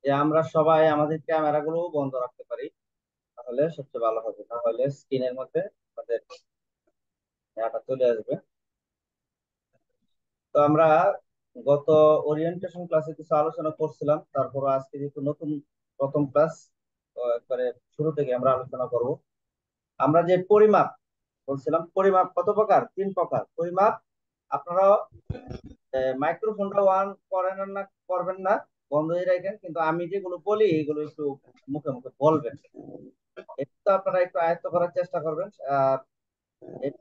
যে আমরা সবাই আমাদের ক্যামেরা গুলো বন্ধ রাখতে পারি, তাহলে সবচেয়ে ভালো হবে। তাহলে স্ক্রিনের মধ্যে আমাদের ডাটা চলে আসবে। তো আমরা গত ওরিয়েন্টেশন ক্লাসে কিছু আলোচনা করছিলাম, তারপর আজকে যেহেতু নতুন প্রথম ক্লাস, তো একবারে শুরু থেকে আমরা আলোচনা করব। আমরা যে পরিমাপ বলছিলাম, পরিমাপ কত প্রকার? 3 প্রকার পরিমাপ। আপনারা মাইক্রোফোনটা অন করেন না, করবেন না, বন্ধই রাখেন, কিন্তু আমি যেগুলো বলি এগুলো একটু মুখে মুখে বলবেন। এটা আপনারা একটু আয়ত্ত করার চেষ্টা করবেন। আর এর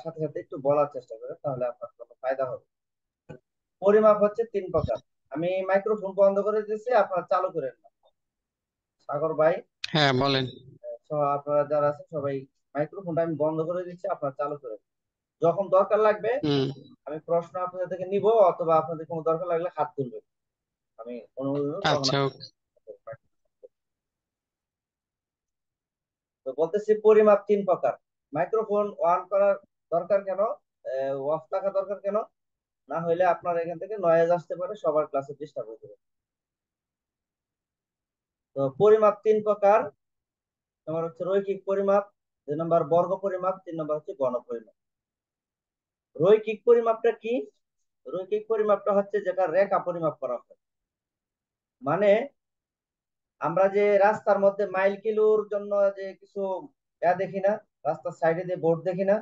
সাথে সাথে একটু বলার চেষ্টা করবেন, তাহলে আপনার কোনো ফায়দা হবে। পরিমাপ হচ্ছে 3 প্রকার। আমি মাইক্রোফোন বন্ধ করে দিয়েছি, আপনারা চালু করেন না। সাগর ভাই হ্যাঁ, বলেন। সহ আপনারা যারা আছেন সবাই, মাইক্রোফোনটা আমি বন্ধ করে দিচ্ছি, আপনারা চালু করেন। যখন দরকার লাগবে হুম। আমি প্রশ্ন আপনাদের থেকে নিব, অথবা আপনাদের কোনো দরকার লাগলে হাত তুলবেন, আমি অনুমোদন দেব, তখন আচ্ছা, আপনি ওকে। করবেন। তো বলতেছি পরিমাপ 3 প্রকার। মাইক্রোফোন অন করার দরকার কেন, অফ রাখা দরকার কেন? না হলে আপনার এখান থেকে নয়েজ আসতে পারে, সবার ক্লাসে ডিস্টার্ব হতে পারে। তো পরিমাপ 3 প্রকার। তোমার হচ্ছে রৈখিক পরিমাপ, 2 নম্বর বর্গ পরিমাপ, 3 নম্বর হচ্ছে গণ পরিমাপ। রৈখিক পরিমাপটা কি? রৈখিক পরিমাপটা হচ্ছে যেটা রেখা পরিমাপ করা হয়। মানে আমরা যে রাস্তার মধ্যে মাইল কিলোর জন্য যে কিছু দেখি না, রাস্তার সাইডে যে বোর্ড দেখি না,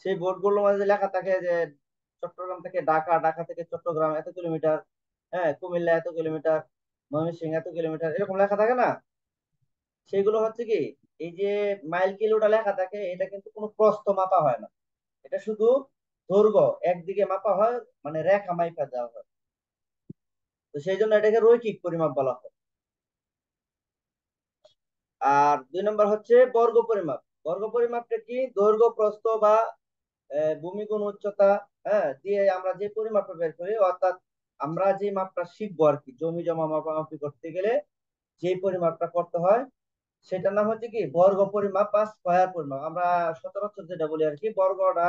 সেই বোর্ড গুলোর মধ্যে লেখা থাকে যে চট্টগ্রাম থেকে ঢাকা, ঢাকা থেকে চট্টগ্রাম এত কিলোমিটার, হ্যাঁ কুমিল্লা এত কিলোমিটার, ময়মনসিংহ এত কিলোমিটার, এরকম লেখা থাকে না? সেগুলো হচ্ছে কি, এই যে মাইল কিলোটা লেখা থাকে, এটা কিন্তু কোনো প্রস্থ মাপা হয় না, এটা শুধু দৈর্ঘ্য একদিকে মাপা হয়, মানে রেখা মাইপা দেওয়া হয়। তো সেই জন্য এটাকে রৈখিক পরিমাপ বলা হয়। আর 2 নম্বর হচ্ছে বর্গ পরিমাপ। বর্গ পরিমাপটা কি? দৈর্ঘ্য প্রস্থ বা ভূমি কোণ উচ্চতা, হ্যাঁ, দিয়ে আমরা যে পরিমাপটা বের করি, অর্থাৎ আমরা যে মাপটা শিখবো আর কি, জমি জমা মাপামাপি করতে গেলে যে পরিমাপটা করতে হয়, সেটার নাম হচ্ছে কি বর্গ পরিমাপ বা স্কয়ার পরিমাপ। আমরা সচরাচর যেটা বলি আর কি বর্গটা,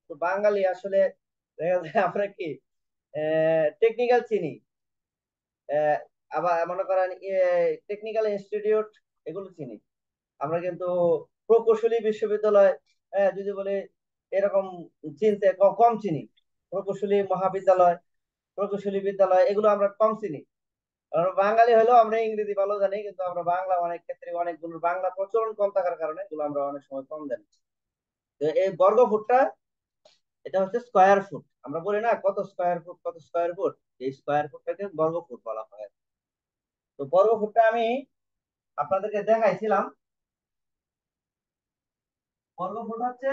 তো বাঙালি আসলে দেখা যায় আমরা কি টেকনিক্যাল চিনি, আহ, আবার মনে করেন টেকনিক্যাল ইনস্টিটিউট, এগুলো চিনি। আমরা কিন্তু প্রকৌশলী বিশ্ববিদ্যালয়, যদি বলি এরকম চিনতে কম চিনি। প্রকৌশলী মহাবিদ্যালয়, প্রকৌশলী বিদ্যালয়, এগুলো আমরা কম চিনি। আমরা বাঙালি হলেও আমরা ইংরেজি ভালো জানি, কিন্তু আমরা বাংলা অনেক ক্ষেত্রে অনেকগুলো বাংলা প্রচলন কম থাকার কারণে এগুলো আমরা অনেক সময় কম জানি। তো এই বর্গ ফুটটা, এটা হচ্ছে স্কয়ার ফুট। আমরা বলি না কত স্কয়ার ফুট, কত স্কয়ার ফুট, এই স্কয়ার ফুটটাকে বর্গ ফুট বলা হয়। তো বর্গ ফুটটা আমি আপনাদেরকে দেখাইছিলাম। বর্গ ফুট হচ্ছে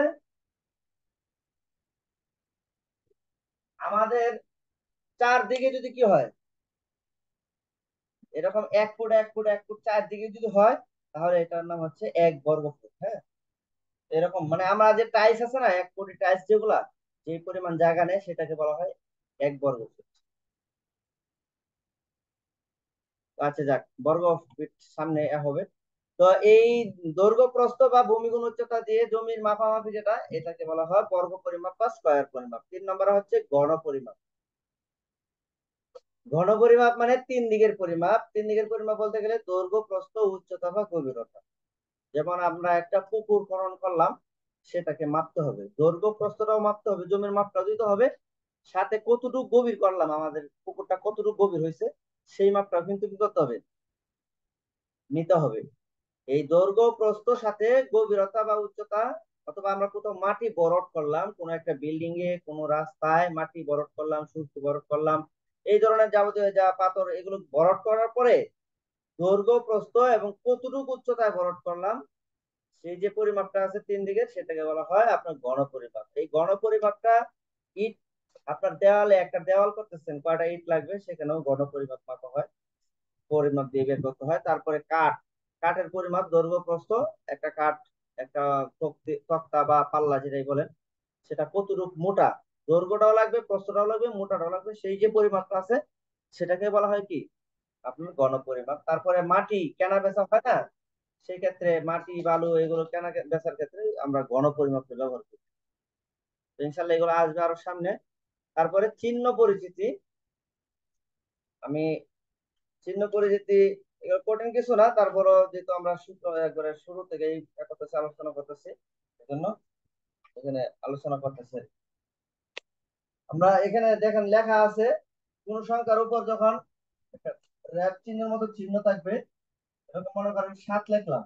আমাদের চারদিকে যদি কি হয়, এরকম 1 ফুট 1 ফুট 1 ফুট চারদিকে যদি হয়, তাহলে এটার নাম হচ্ছে 1 বর্গ ফুট। হ্যাঁ, এরকম মানে আমরা যে টাইলস আছে না, 1 কোটি টাইলস যেগুলা, যে পরিমাণ জায়গা নেয় সেটাকে বলা হয় 1 বর্গ ফুট। আচ্ছা যাক, বর্গ ফিট সামনে হবে। তো এই দৈর্ঘ্য প্রস্থ বা ভূমি গুণ উচ্চতা দিয়ে জমির মাপামাপি, যেটা এটাকে বলা হয় বর্গ পরিমাপ বা স্কয়ার পরিমাপ। 3 নম্বর হচ্ছে গণ পরিমাপ। ঘন পরিমাপ মানে 3 দিকের পরিমাপ। 3 দিকের পরিমাপ বলতে গেলে দৈর্ঘ্য প্রস্থ উচ্চতা বা গভীরতা। যেমন আমরা একটা পুকুর খনন করলাম, সেটাকে মাপতে হবে, দৈর্ঘ্য প্রস্থটাও মাপতে হবে, জমির মাপটাও দিতে হবে, সাথে কতটুকু গভীর করলাম, আমাদের পুকুরটা কতটুকু গভীর হয়েছে সেই মাপটাও কিন্তু কি করতে হবে, নিতে হবে। এই দৈর্ঘ্য প্রস্থ সাথে গভীরতা বা উচ্চতা, অথবা আমরা কোথাও মাটি ভরাট করলাম, কোন একটা বিল্ডিং এ, কোন রাস্তায় মাটি ভরাট করলাম, সুরকি ভরাট করলাম, এই ধরনের যাবতীয় যা পাথর, এগুলো ভরাট করার পরে দৈর্ঘ্য প্রস্থ এবং কতটুকু উচ্চতায় ভরাট করলাম, সেই যে পরিমাপটা আছে 3 দিকের, সেটাকে বলা হয় আপনার গণপরিমাপ। এই গণপরিমাপটা ইট, আপনার দেওয়ালে একটা দেওয়াল করতেছেন, কয়টা ইট লাগবে সেখানেও গণপরিমাপ মাপা হয়, পরিমাপ দিয়ে বের করতে হয়। তারপরে কাঠ, কাঠের পরিমাপ দৈর্ঘ্য প্রস্থ, একটা কাঠ, একটা তক্তা বা পাল্লা যেটাই বলেন, সেটা কতটুকু মোটা, দৈর্ঘ্যটাও লাগবে, প্রস্থটাও লাগবে, মোটাটাও লাগবে, সেই যে পরিমাপটা আছে সেটাকে বলা হয় কি আপনার গণপরিমাপ। তারপরে মাটি কেনা বেচা হয় না, সেই ক্ষেত্রে মাটি বালু এগুলো কেনা বেচার ক্ষেত্রে আমরা গণপরিমাপটা ব্যবহার করি। তো ইনশাল্লাহ এগুলো আসবে আরো সামনে। তারপরে চিহ্ন পরিচিতি। আমি চিহ্ন পরিচিতি এগুলো কঠিন কিছু না, তারপরও যেহেতু আমরা একবারে শুরু থেকে এই করতেছি, আলোচনা করতেছি, এজন্য এখানে আলোচনা করতেছি। আমরা এখানে দেখেন লেখা আছে কোন সংখ্যার উপর যখন একটা র্যাপ চিহ্নের মতো চিহ্ন থাকবে, এরকম মনে করেন 7 লিখলাম,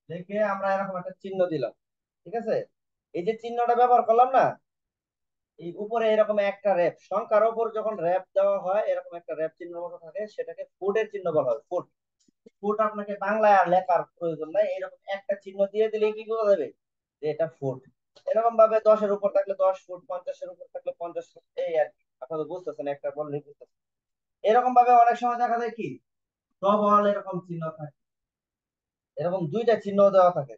লিখে আমরা এরকম একটা চিহ্ন দিলাম, ঠিক আছে? এই যে চিহ্নটা ব্যবহার করলাম না, এই উপরে এরকম একটা র্যাপ সংখ্যার উপর যখন র্যাপ দেওয়া হয়, এরকম একটা র্যাপ চিহ্নের মতো থাকে, সেটাকে ফুটের চিহ্ন বলা হয়। ফুট ফুট আপনাকে বাংলায় আর লেখার প্রয়োজন নাই, এরকম একটা চিহ্ন দিয়ে দিলে কি বোঝা যাবে যে এটা ফুট। এরকম ভাবে 10-এর উপর থাকলে 10 ফুট, 50-এর উপর থাকলে 50 ফুট, এই আর কি। আপনারা বুঝতেছেন, একটা বললেই বুঝতেছেন। এরকম ভাবে অনেক সময় দেখা যায় কি ডবল এরকম চিহ্ন থাকে, এরকম দুইটা চিহ্ন দেওয়া থাকে।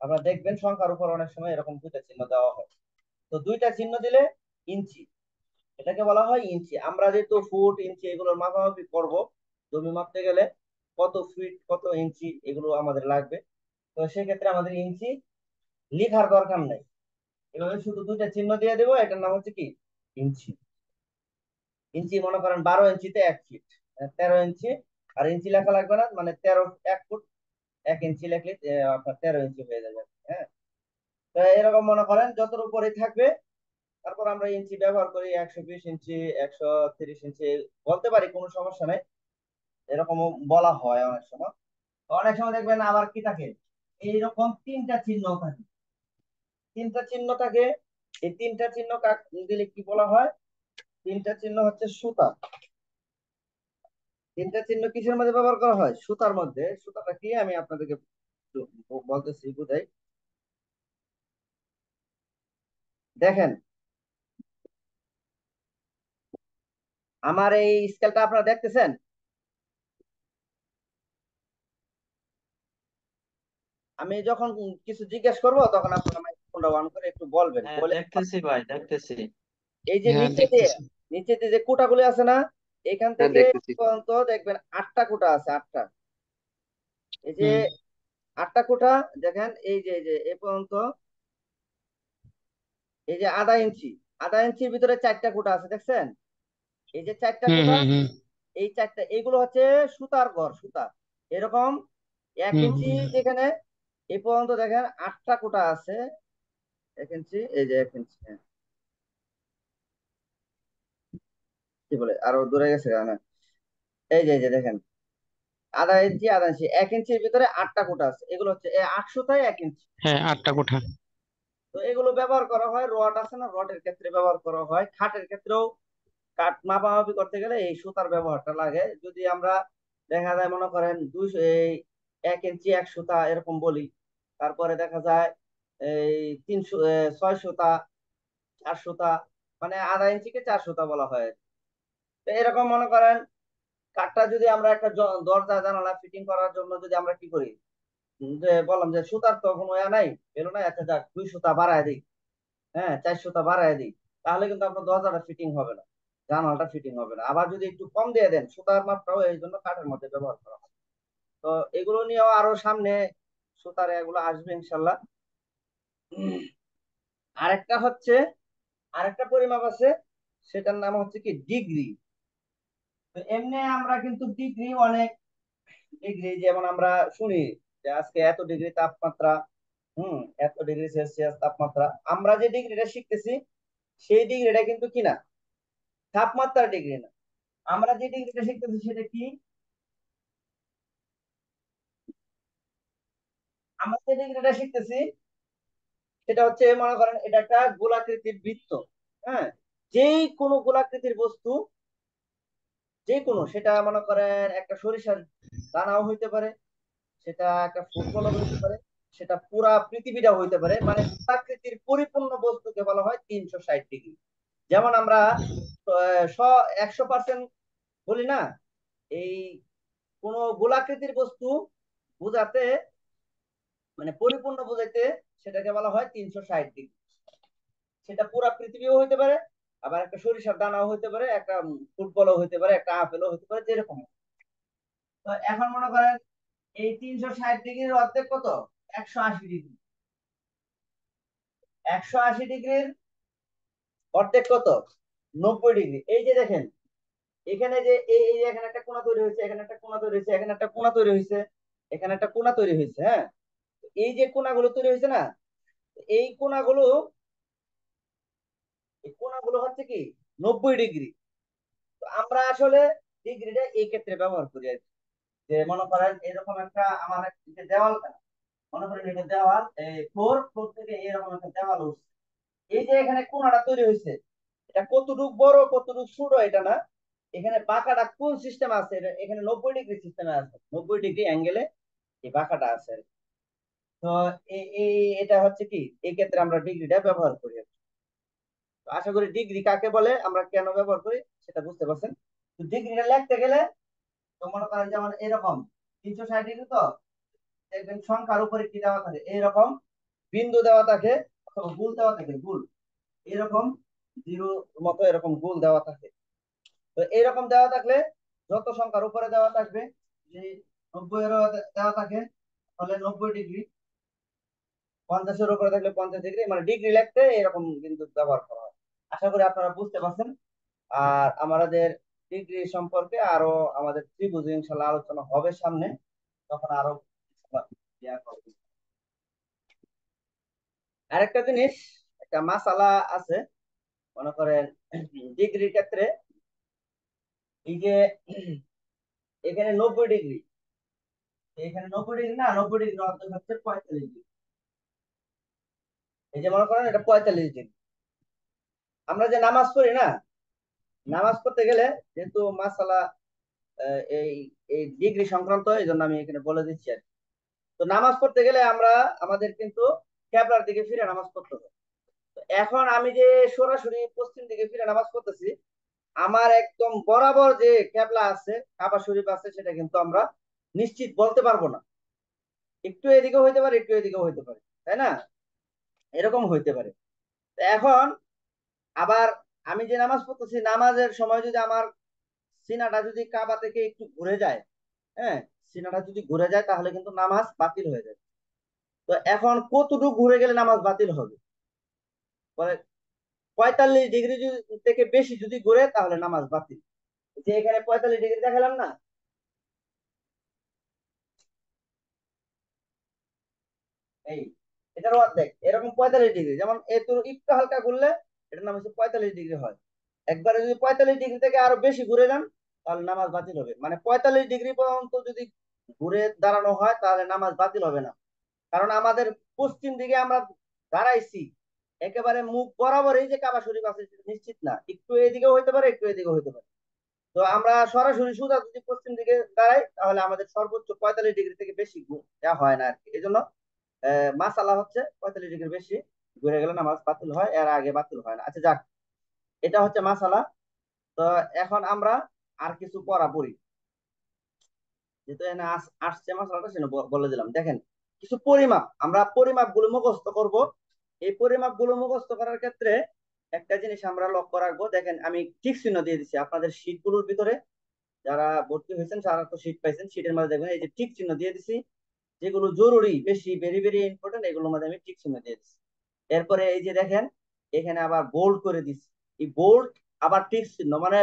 আপনারা দেখবেন সংখ্যার উপর অনেক সময় এরকম দুইটা চিহ্ন দেওয়া হয়। তো দুইটা চিহ্ন দিলে ইঞ্চি, এটাকে বলা হয় ইঞ্চি। আমরা যেহেতু ফুট ইঞ্চি এগুলোর মাপামাপি করব, জমি মাপতে গেলে কত ফিট কত ইঞ্চি এগুলো আমাদের লাগবে। তো সেক্ষেত্রে আমাদের ইঞ্চি লেখার দরকার নাই, এভাবে শুধু দুইটা চিহ্ন দিয়ে দেবো, এটার নাম হচ্ছে কি ইঞ্চি। ইঞ্চি মনে করেন 12 ইঞ্চিতে 1 ফিট, 13 ইঞ্চি। আর ইঞ্চি লেখা লাগবে না, মানে 1 ফুট 1 ইঞ্চি লেখলে আপনার 13 ইঞ্চি হয়ে যাবে। হ্যাঁ, তো এরকম মনে করেন যতর উপরে থাকবে, তারপর আমরা ইঞ্চি ব্যবহার করি 120 ইঞ্চি, 130 ইঞ্চি বলতে পারি, কোনো সমস্যা নেই। এরকম বলা হয় অনেক সময়। তো অনেক সময় দেখবেন আবার কি থাকে, এইরকম তিনটা চিহ্ন থাকে, তিনটা চিহ্ন থাকে। এই তিনটা চিহ্ন দিলে কি বলা হয়? তিনটা চিহ্ন হচ্ছে সুতা। তিনটা চিহ্ন কিসের মধ্যে ব্যবহার করা হয়? সুতার মধ্যে। সুতাটা কি আমি আপনাদেরকে একটু বলতেছি, বুঝাই। দেখেন, আমার এই স্কেলটা আপনারা দেখতেছেন? আমি যখন কিছু জিজ্ঞেস করব, তখন আপনারা মাইক্রোফোনটা অন করে একটু বলবেন, হ্যাঁ বলে দেখতেছি ভাই, দেখতেছি। এই যে হ্যাঁ নিচে দিয়ে, দেখতেছি। নিচে দিয়ে যে কোটাগুলি আছে না, এখান হ্যাঁ থেকে দেখতেছি। পর্যন্ত দেখবেন 8টা কোটা আছে, 8টা। এই যে হুম 8টা কোটা, দেখেন এই যে এ পর্যন্ত, এই যে আধা ইঞ্চি, আধা ইঞ্চির ভিতরে 4টা কোটা আছে, দেখছেন? এই যে 4টা হুম কোটা, হুম হুম এই 4টা, এগুলো হচ্ছে সুতার ঘর, সুতা। এরকম এক হুম ইঞ্চি হুম। যেখানে এই পর্যন্ত দেখেন 8টা কোটা আছে। 1 ইঞ্চি, এই যে 1 ইঞ্চি, হ্যাঁ, কি বলে আরো দূরে গেছে না, এই যে দেখেন আধা ইঞ্চি, আধা ইঞ্চি, 1 ইঞ্চির ভিতরে 8টা কোটা আছে, এগুলো হচ্ছে 800টাই 1 ইঞ্চি। হ্যাঁ 8টা কোঠা। তো এগুলো ব্যবহার করা হয়, রড আছে না, রডের ক্ষেত্রে ব্যবহার করা হয়, খাটের ক্ষেত্রেও কাঠ মাপামাপি করতে গেলে এই সুতার ব্যবহারটা লাগে। যদি আমরা দেখা যায় মনে করেন 200 এই 1 ইঞ্চি 1 সুতা এরকম বলি, তারপরে দেখা যায় এই 300 6 সুতা, 4 সুতা, মানে আধা ইঞ্চিকে 4 সুতা বলা হয়। তো এরকম মনে করেন কাঠটা যদি আমরা একটা দরজা জানালা ফিটিং করার জন্য যদি আমরা কি করি, যে বললাম যে সুতার তো কোনো ইয়া নাই, এলো না, আচ্ছা যাক 2 সুতা বাড়ায় দিই, হ্যাঁ 4 সুতা বাড়ায় দিই, তাহলে কিন্তু আপনার দরজাটা ফিটিং হবে না, জানালাটা ফিটিং হবে না। আবার যদি একটু কম দিয়ে দেন, সুতার মাপটাও এই জন্য কাঠের মধ্যে ব্যবহার করা হয়। তো এগুলো নিয়েও আরো সামনে সুতার এগুলো আসবে ইনশাল্লাহ। উম, আরেকটা হচ্ছে, আরেকটা পরিমাপ আছে, সেটার নাম হচ্ছে কি ডিগ্রি। তো এমনি আমরা কিন্তু ডিগ্রি অনেক, ডিগ্রি যেমন আমরা শুনি যে আজকে এত ডিগ্রি তাপমাত্রা, এত ডিগ্রি সেলসিয়াস তাপমাত্রা। আমরা যে ডিগ্রিটা শিখতেছি, সেই ডিগ্রিটা কিন্তু কি না, তাপমাত্রার ডিগ্রি না। আমরা যে ডিগ্রিটা শিখতেছি সেটা কি, আমরা যে ডিগ্রিটা শিখতেছি সেটা হচ্ছে মনে করেন এটা একটা গোলাকৃতির বৃত্ত। হ্যাঁ, যেই কোনো গোলাকৃতির বস্তু, যে কোনো, সেটা মনে করেন একটা সরিষার দানাও হইতে পারে, সেটা একটা ফুটবলও হইতে পারে, সেটা পুরা পৃথিবীটা হইতে পারে, মানে গোলাকৃতির পরিপূর্ণ বস্তুকে বলা হয় 360 ডিগ্রি। যেমন আমরা 100% বলি না, এই কোন গোলাকৃতির বস্তু বোঝাতে, মানে পরিপূর্ণ বোঝাইতে, সেটাকে বলা হয় 360 ডিগ্রি। সেটা পুরা পৃথিবীও হইতে পারে, আবার একটা সরিষার দানাও হইতে পারে, একটা ফুটবলও হইতে পারে, একটা আপেলও হইতে পারে, যেরকম। তো এখন মনে করেন এই 360 ডিগ্রির অর্ধেক কত? 180 ডিগ্রি। 180 ডিগ্রির অর্ধেক কত? 90 ডিগ্রি। এই যে দেখেন, এখানে যে এই এখানে একটা কোণা তৈরি হয়েছে, এখানে একটা কোণা তৈরি হয়েছে, এখানে একটা কোণা তৈরি হয়েছে, এখানে একটা কোণা তৈরি হয়েছে, হ্যাঁ। এই যে কোণাগুলো তৈরি হয়েছে না, এই কোণাগুলো এই কোণাগুলো হচ্ছে কি 90 ডিগ্রি। তো আমরা আসলে ডিগ্রিটা এই ক্ষেত্রে ব্যবহার করি আর কি। যে মনে করেন এরকম একটা আমার যে দেওয়াল, মনে করেন এটা দেওয়াল, এই ফ্লোর ফ্লোর থেকে এরকম একটা দেওয়াল উঠছে। এই যে এখানে কোণাটা তৈরি হয়েছে, এটা কতটুক বড় কতটুক ছোট এটা না, এখানে বাঁকাটা কোন সিস্টেম আছে, এখানে 90 ডিগ্রি সিস্টেমে আছে, 90 ডিগ্রি অ্যাঙ্গেলে এই বাঁকাটা আছে আর কি। তো এটা হচ্ছে কি, এই ক্ষেত্রে আমরা ডিগ্রিটা ব্যবহার করি আর কি। তো আশা করি ডিগ্রি কাকে বলে, আমরা কেন ব্যবহার করি সেটা বুঝতে পারছেন। তো ডিগ্রিটা লিখতে গেলে তো মনে করেন যেমন এরকম 360 ডিগ্রি, তো দেখবেন সংখ্যার উপরে কি দেওয়া থাকে, এইরকম বিন্দু দেওয়া থাকে অথবা গুল দেওয়া থাকে, গুল এরকম জিরো মতো এরকম গুল দেওয়া থাকে। তো এরকম দেওয়া থাকলে যত সংখ্যার উপরে দেওয়া থাকবে, যে 90 এর দেওয়া থাকে তাহলে 90 ডিগ্রি, 50-এর উপরে থাকলে 50 ডিগ্রি, মানে ডিগ্রি লিখতে এরকম কিন্তু ব্যবহার করা হয়। আশা করি আপনারা বুঝতে পারছেন। আর আমাদের ডিগ্রি সম্পর্কে আরো আমাদের ত্রিভুজ ইনশাল্লাহ আলোচনা হবে সামনে, তখন আরো ইয়া করবো। আরেকটা জিনিস, একটা মাসালা আছে, মনে করেন ডিগ্রির ক্ষেত্রে, এই যে এখানে 90 ডিগ্রি, এখানে 90 ডিগ্রি না, 90 ডিগ্রি অর্ধেক হচ্ছে 45 ডিগ্রি। এই যে মনে করেন এটা 45 ডিগ্রি। আমরা যে নামাজ পড়ি না, নামাজ পড়তে গেলে যেহেতু মাসালা এই এই ডিগ্রি সংক্রান্ত, এই জন্য আমি এখানে বলে দিচ্ছি আর কি। তো নামাজ পড়তে গেলে আমরা আমাদের কিন্তু কেবলার দিকে ফিরে নামাজ পড়তে হবে। তো এখন আমি যে সরাসরি পশ্চিম দিকে ফিরে নামাজ পড়তেছি, আমার একদম বরাবর যে কেবলা আছে, কাবা শরীফ আছে, সেটা কিন্তু আমরা নিশ্চিত বলতে পারবো না। একটু এদিকে হইতে পারে, একটু এদিকে হইতে পারে, তাই না? এরকম হইতে পারে। তো এখন আবার আমি যে নামাজ পড়তেছি, নামাজের সময় যদি আমার সিনাটা যদি কাবা থেকে একটু ঘুরে যায়, হ্যাঁ, সিনাটা যদি ঘুরে যায় তাহলে কিন্তু নামাজ বাতিল হয়ে যায়। তো এখন কতটুকু ঘুরে গেলে নামাজ বাতিল হবে? বলে 45 ডিগ্রি থেকে বেশি যদি ঘুরে তাহলে নামাজ বাতিল। যে এখানে 45 ডিগ্রি দেখালাম না, এই এটার অর্ধেক এরকম 45 ডিগ্রি, যেমন এত একটু হালকা ঘুরলে এটার নাম হচ্ছে 45 ডিগ্রি হয়। একবারে যদি 45 ডিগ্রি থেকে আরো বেশি ঘুরে যান তাহলে নামাজ বাতিল হবে। মানে 45 ডিগ্রি পর্যন্ত যদি ঘুরে দাঁড়ানো হয় তাহলে নামাজ বাতিল হবে না। কারণ আমাদের পশ্চিম দিকে আমরা দাঁড়াইছি, একেবারে মুখ বরাবর এই যে কাবা শরীফ আছে সেটা নিশ্চিত না, একটু এদিকেও হইতে পারে, একটু এদিকেও হইতে পারে। তো আমরা সরাসরি সোজা যদি পশ্চিম দিকে দাঁড়াই তাহলে আমাদের সর্বোচ্চ 45 ডিগ্রি থেকে বেশি দেওয়া হয় না আর কি। এই জন্য মাসালা হচ্ছে 45 ডিগ্রি বেশি ঘুরে গেলে নামাজ বাতিল হয়, এর আগে বাতিল হয় না। আচ্ছা যাক, এটা হচ্ছে মাসালা। তো এখন আমরা আর কিছু পড়া পড়ি, যেহেতু এখানে আসছে মাসালাটা সেটা বলে দিলাম। দেখেন, কিছু পরিমাপ, আমরা পরিমাপ গুলো মুখস্থ করব। এই পরিমাপ গুলো মুখস্থ করার ক্ষেত্রে একটা জিনিস আমরা লক্ষ্য রাখবো। দেখেন আমি ঠিক চিহ্ন দিয়ে দিচ্ছি আপনাদের শীট গুলোর ভিতরে, যারা ভর্তি হয়েছেন তারা তো শীট পাইছেন, শীটের মধ্যে দেখবেন এই যে ঠিক চিহ্ন দিয়ে দিছি। যেগুলো জরুরি, বেশি ভেরি ভেরি ইম্পর্টেন্ট, এগুলোর মধ্যে আমি টিক চিহ্ন দিয়ে দিচ্ছি। এরপরে এই যে দেখেন এখানে আবার বোল্ড করে দিচ্ছি। এই বোল্ড আবার টিক চিহ্ন, মানে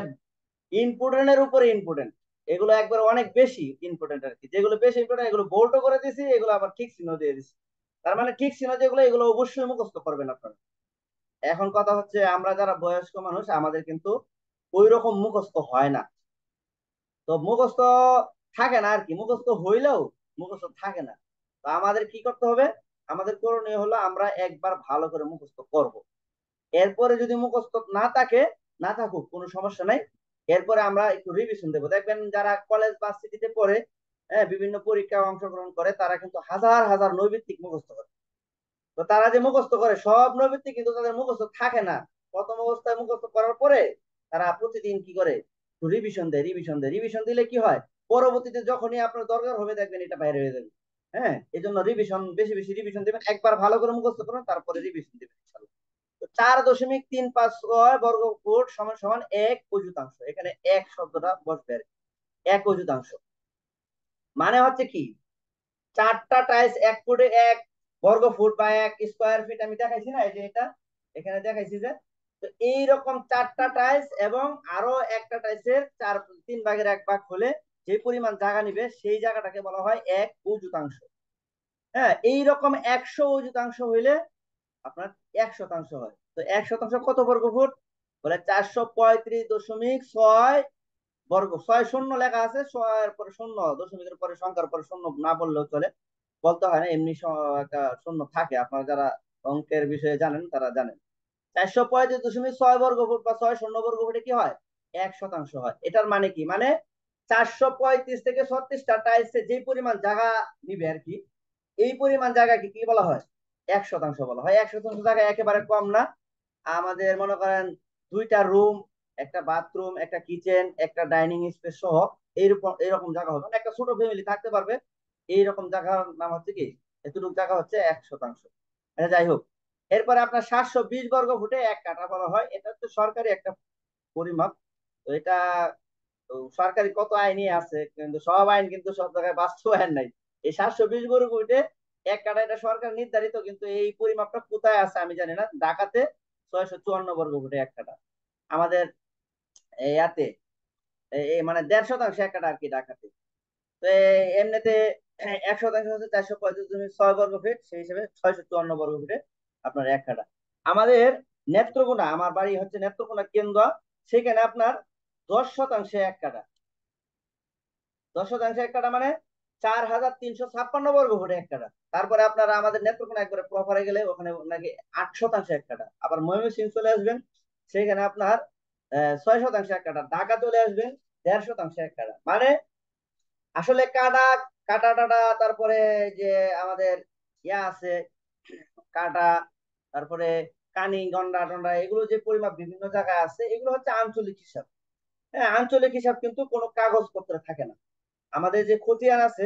ইম্পর্টেন্টের উপরে ইম্পর্টেন্ট, এগুলো একবার অনেক বেশি ইম্পর্টেন্ট আর কি। যেগুলো বেশি ইম্পর্টেন্ট এগুলো বোল্ডও করে দিছি, এগুলো আবার ঠিক চিহ্ন দিয়ে দিচ্ছি। তার মানে ঠিক চিহ্ন যেগুলো, এগুলো অবশ্যই মুখস্থ করবেন আপনারা। এখন কথা হচ্ছে আমরা যারা বয়স্ক মানুষ আমাদের কিন্তু ওই রকম মুখস্থ হয় না। তো মুখস্থ থাকে না আর কি, মুখস্থ হইলেও মুখস্থ থাকে না। তো আমাদের কি করতে হবে, আমাদের করণীয় হলো আমরা একবার ভালো করে মুখস্থ করব। এরপরে যদি মুখস্থ না থাকে, না থাকুক কোনো সমস্যা নাই, এরপরে আমরা একটু রিভিশন দেবো। দেখবেন যারা কলেজ বা সিটিতে পড়ে, হ্যাঁ, বিভিন্ন পরীক্ষায় অংশগ্রহণ করে, তারা কিন্তু হাজার হাজার নৈবিত্তিক মুখস্থ করে। তো তারা যে মুখস্থ করে সব নৈবিত্তিক কিন্তু তাদের মুখস্থ থাকে না। প্রথম অবস্থায় মুখস্থ করার পরে তারা প্রতিদিন কি করে, রিভিশন দেয়, রিভিশন দেয়। রিভিশন দিলে কি হয়, পরবর্তীতে যখনই আপনার দরকার হবে দেখবেন এটা বাইরে হয়ে যাবে। হ্যাঁ, এই জন্য রিভিশন, বেশি বেশি রিভিশন দেবেন, একবার ভালো করে মুখস্থ করুন তারপরে রিভিশন দেবেন ইনশাআল্লাহ। তো 4.356 বর্গ ফুট সমান সমান 1/4। এখানে এক শব্দটা বসবে আর কি। 1/4 মানে হচ্ছে কি, 4টা টাইলস 1 ফুটে 1 বর্গ ফুট বা 1 স্কোয়ার ফিট, আমি দেখাইছি না, এই যে এটা এখানে দেখাইছি যে তো এইরকম 4টা টাইলস এবং আরো একটা টাইলসের 3/1 ভাগ হলে যে পরিমাণ জায়গা নিবে সেই জায়গাটাকে বলা হয় 1 অযুতাংশ। হ্যাঁ, এইরকম 100 অযুতাংশ হইলে আপনার 1 শতাংশ হয়। তো 1 শতাংশ কত বর্গ ফুট? বলে 435.6 বর্গ, 6 শূন্য লেখা আছে, 6 এর পরে শূন্য, দশমিকের পরে সংখ্যার পরে শূন্য না বললেও চলে, বলতে হয় না, এমনি একটা শূন্য থাকে, আপনারা যারা অঙ্কের বিষয়ে জানেন তারা জানেন। 435.6 বর্গ ফুট বা 6 শূন্য বর্গ ফুটে কি হয়? 1 শতাংশ হয়। এটার মানে কি? মানে 435 থেকে 36টা টাইলসে যে পরিমাণ জায়গা নিবে আর কি, এই পরিমাণ জায়গাকে কি বলা হয়? 1 শতাংশ বলা হয়। 1 শতাংশ জায়গা একেবারে কম না। আমাদের মনে করেন 2টা রুম, একটা বাথরুম, একটা কিচেন, একটা ডাইনিং স্পেস সহ এইরকম জায়গা হবে, মানে একটা ছোট ফ্যামিলি থাকতে পারবে। এইরকম জায়গার নাম হচ্ছে কি, এতটুকু জায়গা হচ্ছে 1 শতাংশ। এটা যাই হোক। এরপরে আপনার 720 বর্গ ফুটে 1 কাঠা বলা হয়। এটা হচ্ছে সরকারি একটা পরিমাপ। তো এটা সরকারি কত আইনই আছে, কিন্তু সব আইন কিন্তু সব জায়গায় বাস্তবায়ন নাই। এই 720 বর্গ ফুটে 1 কাঠা এটা সরকার নির্ধারিত, কিন্তু এই পরিমাপটা কোথায় আছে আমি জানি না। ঢাকাতে 654 বর্গ ফুটে 1 কাঠা। আমাদের ইয়াতে মানে 1.5 শতাংশ 1 কাঠা আর কি ঢাকাতে। তো এমনিতে 1 শতাংশ হচ্ছে 435.6 বর্গ ফিট, সেই হিসেবে 654 বর্গ ফিটে আপনার 1 কাঠা। আমাদের নেত্রকোনা, আমার বাড়ি হচ্ছে নেত্রকোনা কেন্দ্র, সেখানে আপনার 10 শতাংশে 1 কাঠা। 10 শতাংশে 1 কাঠা মানে 4,356 বর্গ ফুটে 1 কাঠা। তারপরে আপনারা আমাদের নেত্রকোনা একবারে প্রপারে গেলে ওখানে নাকি 8 শতাংশে 1 কাঠা। আবার ময়মনসিংহ চলে আসবেন, সেখানে আপনার 6 শতাংশে 1 কাঠা। ঢাকা চলে আসবেন 1.5 শতাংশে 1 কাঠা। মানে আসলে কাটা, কাটা টাটা, তারপরে যে আমাদের ইয়া আছে কাটা, তারপরে কানি গন্ডা টন্ডা, এগুলো যে পরিমাপ বিভিন্ন জায়গায় আছে, এগুলো হচ্ছে আঞ্চলিক হিসাব। হ্যাঁ, আঞ্চলিক হিসাব কিন্তু কোনো কাগজপত্রে থাকে না। আমাদের যে খতিয়ান আছে,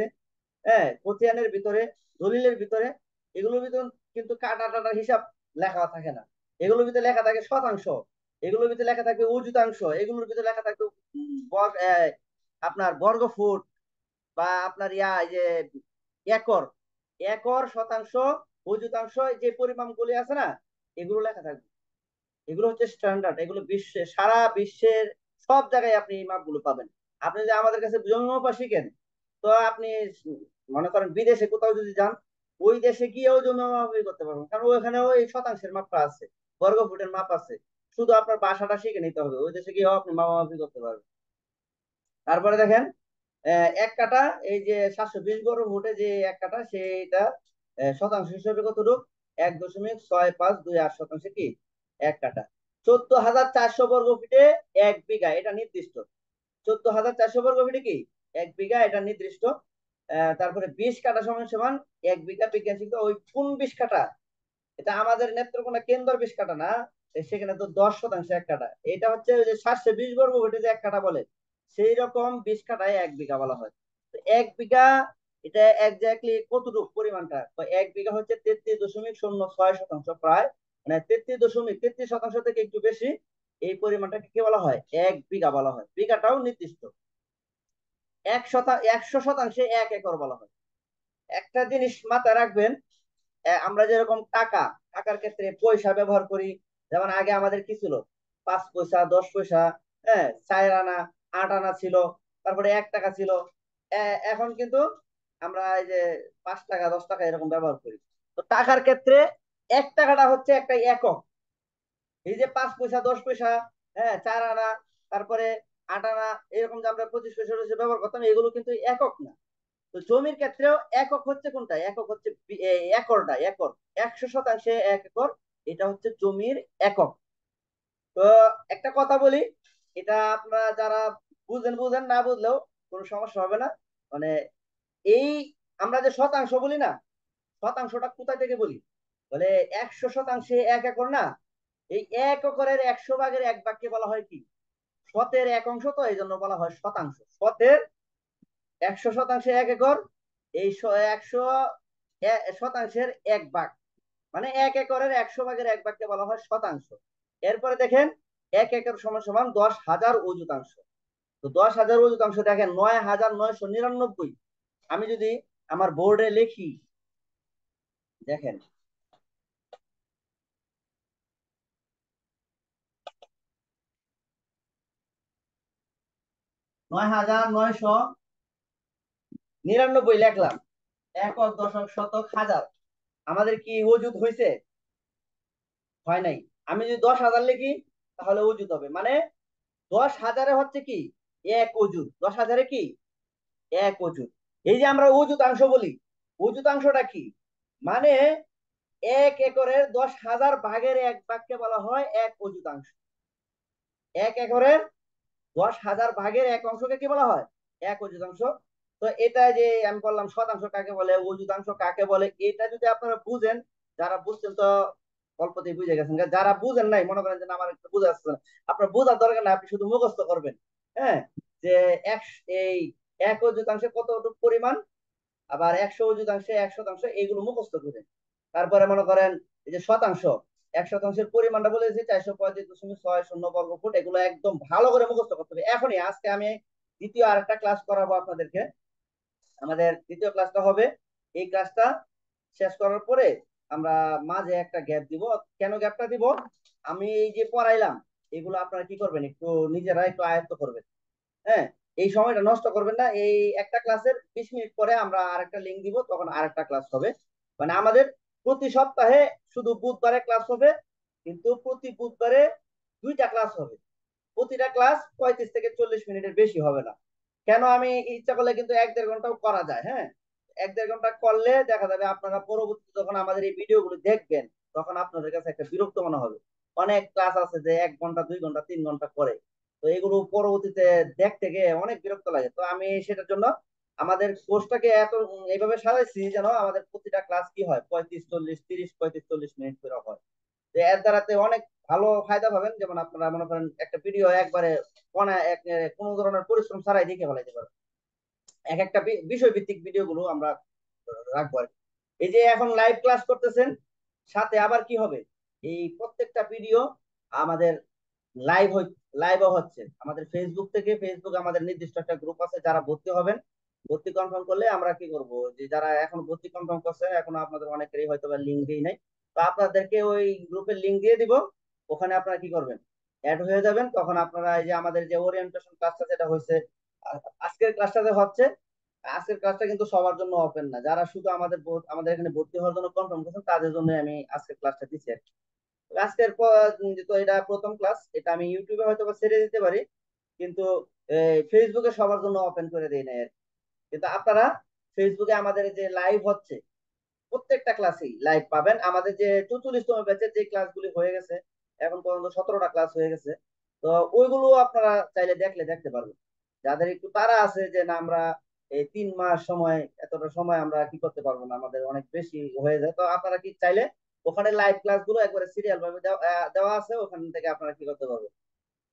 হ্যাঁ, খতিয়ানের ভিতরে, দলিলের ভিতরে, এগুলোর ভিতরে কিন্তু কাটা টাটার হিসাব লেখা থাকে না। এগুলোর ভিতরে লেখা থাকে শতাংশ, এগুলোর ভিতরে লেখা থাকে অযুতাংশ, এগুলোর ভিতরে লেখা থাকে আপনার বর্গ ফুট, বা আপনার এই যে একর, একর, শতাংশ, অযুতাংশ, যে পরিমাণ গুলি আছে না, এগুলো লেখা থাকবে। এগুলো হচ্ছে স্ট্যান্ডার্ড, এগুলো সারা বিশ্বের সব জায়গায় আপনি এই মাপগুলো পাবেন। আপনি যদি আমাদের কাছে জমি মাপা শিখেন, তো আপনি মনে করেন বিদেশে কোথাও যদি যান, ওই দেশে গিয়েও জমি মাপামাপি করতে পারবেন, কারণ ওইখানেও এই শতাংশের মাপটা আছে, বর্গ ফুটের মাপ আছে। শুধু আপনার ভাষাটা শিখে নিতে হবে, ওই দেশে গিয়েও আপনি মাপামাপি করতে পারবেন। তারপরে দেখেন 1 কাঠা, এই যে 720 বর্গ ফুটে যে 1 কাঠা, সেইটা শতাংশ হিসেবে কতটুক? 1.6528 শতাংশে কি 1 কাঠা। 14,400 বর্গ ফিটে 1 বিঘা, এটা নির্দিষ্ট। 14,400 বর্গ ফিটে কি 1 বিঘা, এটা নির্দিষ্ট। তারপরে 20 কাঠা সমান সমান 1 বিঘা। বিজ্ঞান শিক্ষা ওই কোন 20 কাঠা, এটা আমাদের নেত্রকোনা কেন্দ্র 20 কাঠা না, সেখানে তো 10 শতাংশে 1 কাঠা। এটা হচ্ছে ওই যে 720 বর্গ ফুটে যে 1 কাঠা বলে, সেই রকম 20 কাঠায় 1 বিঘা বলা হয়। তো 1 বিঘা, এটা একজাক্টলি কতটুকু পরিমাণটা? তো 1 বিঘা হচ্ছে 33.06 শতাংশ, প্রায় মানে 33.33 শতাংশ থেকে একটু বেশি। এই পরিমাণটাকে কি বলা হয়? 1 বিঘা বলা হয়। বিঘাটাও নির্দিষ্ট। 100 শতাংশে 1 একর বলা হয়। একটা জিনিস মাথায় রাখবেন, আমরা যেরকম টাকা, টাকার ক্ষেত্রে পয়সা ব্যবহার করি, যেমন আগে আমাদের কি ছিল? 5 পয়সা, 10 পয়সা, হ্যাঁ, 4 আনা, 8 আনা ছিল, তারপরে 1 টাকা ছিল। এখন কিন্তু আমরা এই যে 5 টাকা, 10 টাকা এরকম ব্যবহার করি। তো টাকার ক্ষেত্রে 1 টাকাটা হচ্ছে একটা একক। এই যে 5 পয়সা, 10 পয়সা, হ্যাঁ, 4 আনা, তারপরে 8 আনা, এরকম যে আমরা 25 পয়সা ব্যবহার করতাম, এগুলো কিন্তু একক না। তো জমির ক্ষেত্রেও একক হচ্ছে কোনটা? একক হচ্ছে একরটা, একর। 100 শতাংশে 1 একর, এটা হচ্ছে জমির একক। তো একটা কথা বলি, এটা আপনারা যারা বুঝেন বুঝেন, না বুঝলেও কোনো সমস্যা হবে না। মানে এই আমরা যে শতাংশ বলি না, শতাংশটা কোথা থেকে বলি? বলে 100 শতাংশে 1 একর না, এই 1 একরের 100 ভাগের 1 ভাগকে বলা হয় কি? শতের 1 অংশ, তো এই জন্য বলা হয় শতাংশ। শতের 100 শতাংশে 1 একর, এই 100 শতাংশের 1 ভাগ, মানে 1 একরের 100 ভাগের 1 ভাগকে বলা হয় শতাংশ। এরপরে দেখেন 1 একর সমান সমান 10,000 অযুতাংশ। তো 10,000 অযুতাংশ দেখেন 9,999। আমি যদি আমার বোর্ডে লিখি, দেখেন 9,999 লিখলাম। একক, দশক, শতক, হাজার। আমাদের কি অযুত হয়েছে? হয় নাই। আমি যদি 10,000 লিখি তাহলে অযুত হবে, মানে 10,000 হচ্ছে কি এক অযুত, 10,000 কি এক অযুত। এই যে আমরা অযুতাংশ বলি, অযুতাংশটা কি? মানে 1 একরের 10,000 ভাগের 1 ভাগকে বলা হয় এক অযুতাংশ। 1 একরের 10,000 ভাগের 1 অংশকে কি বলা হয়? এক অযুতাংশ। তো এটা যে আমি বললাম শতাংশ কাকে বলে, অযুতাংশ কাকে বলে, এটা যদি আপনারা বুঝেন, যারা বুঝছেন তো অল্পতেই বুঝে গেছেন। যারা বুঝেন নাই, মনে করেন যে না, আমার একটু বোঝা যাচ্ছে না, আপনার বোঝার দরকার নাই, আপনি শুধু মুখস্থ করবেন। হ্যাঁ, যে এক এই 1 অযুতাংশে কতটুকু পরিমাণ, আবার 100 অযুতাংশে 1 শতাংশ, এইগুলো মুখস্থ করেন। তারপরে মনে করেন এই যে শতাংশ, 1 শতাংশের পরিমাণটা বলেছি 435.60 বর্গ ফুট, এগুলো একদম ভালো করে মুখস্থ করতে হবে এখনই। আজকে আমি দ্বিতীয় আরেকটা ক্লাস করাবো আপনাদেরকে। আমাদের দ্বিতীয় ক্লাসটা হবে, এই ক্লাসটা শেষ করার পরে আমরা মাঝে একটা গ্যাপ দিব। কেন গ্যাপটা দিব? আমি এই যে পড়াইলাম, এগুলো আপনারা কি করবেন, একটু নিজেরা একটু আয়ত্ত করবেন। হ্যাঁ, এই সময়টা নষ্ট করবেন না। এই একটা ক্লাসের 20 মিনিট পরে আমরা আরেকটা লিঙ্ক দিব, তখন আরেকটা ক্লাস হবে। মানে আমাদের প্রতি সপ্তাহে শুধু বুধবারে ক্লাস হবে, কিন্তু প্রতি বুধবারে 2টা ক্লাস হবে। প্রতিটা ক্লাস 35 থেকে 40 মিনিটের বেশি হবে না। কেন, আমি ইচ্ছা করলে কিন্তু 1-1.5 ঘন্টাও করা যায়। হ্যাঁ, 1-1.5 ঘন্টা করলে দেখা যাবে আপনারা পরবর্তীতে যখন আমাদের এই ভিডিওগুলো দেখবেন, তখন আপনাদের কাছে একটা বিরক্ত মনে হবে। অনেক ক্লাস আছে যে 1 ঘন্টা, 2 ঘন্টা, 3 ঘন্টা করে, তো এগুলো পরবর্তীতে দেখতে গিয়ে অনেক বিরক্ত লাগে। তো আমি সেটার জন্য আমাদের কোর্সটাকে এত এইভাবে সাজাইছি যেন আমাদের প্রতিটা ক্লাস কি হয়, 35, 40, 30, 35, 40 মিনিট করে হয়। যে এর দ্বারাতে অনেক ভালো ফায়দা পাবেন। যেমন আপনারা মনে করেন একটা ভিডিও একবারে কোনো ধরনের পরিশ্রম ছাড়াই দেখে ফেলাইতে পারেন। এক একটা বিষয় ভিত্তিক ভিডিও গুলো আমরা রাখবো আর কি। এই যে এখন লাইভ ক্লাস করতেছেন, সাথে আবার কি হবে, এই প্রত্যেকটা ভিডিও আমাদের লাইভ লাইভও হচ্ছে আমাদের ফেসবুক থেকে। ফেসবুক আমাদের নির্দিষ্ট একটা গ্রুপ আছে, যারা ভর্তি হবেন, ভর্তি কনফার্ম করলে আমরা কি করব, যে যারা এখন ভর্তি কনফার্ম করছে, এখন আপনাদের অনেকেরই হয়তো বা লিঙ্ক দিই নাই, তো আপনাদেরকে ওই গ্রুপের লিঙ্ক দিয়ে দিব। ওখানে আপনারা কি করবেন, অ্যাড হয়ে যাবেন। তখন আপনারা এই যে আমাদের যে ওরিয়েন্টেশন ক্লাসটা যেটা হয়েছে, আজকের ক্লাসটা যে হচ্ছে, আজকের ক্লাসটা কিন্তু সবার জন্য ওপেন না। যারা শুধু আমাদের এখানে ভর্তি হওয়ার জন্য কনফার্ম করছেন, তাদের জন্য আমি আজকের ক্লাসটা দিচ্ছি আর কি। আজকের যেহেতু এটা প্রথম ক্লাস, এটা আমি ইউটিউবে হয়তো বা ছেড়ে দিতে পারি, কিন্তু ফেসবুকে সবার জন্য ওপেন করে দেই না আর কি। কিন্তু আপনারা ফেসবুকে আমাদের যে লাইভ হচ্ছে, প্রত্যেকটা ক্লাসেই লাইভ পাবেন। আমাদের যে 44তম ব্যাচের যে ক্লাসগুলি হয়ে গেছে, এখন পর্যন্ত 17টা ক্লাস হয়ে গেছে, তো ওইগুলো আপনারা চাইলে দেখতে পারবেন। যাদের একটু তাড়া আছে যে না, আমরা এই 3 মাস সময়, এতটা সময় আমরা কি করতে পারবো না, আমাদের অনেক বেশি হয়ে যায়, তো আপনারা কি চাইলে ওখানে লাইভ ক্লাস গুলো একবারে সিরিয়াল ভাবে দেওয়া আছে, ওখান থেকে আপনারা কি করতে পারবেন,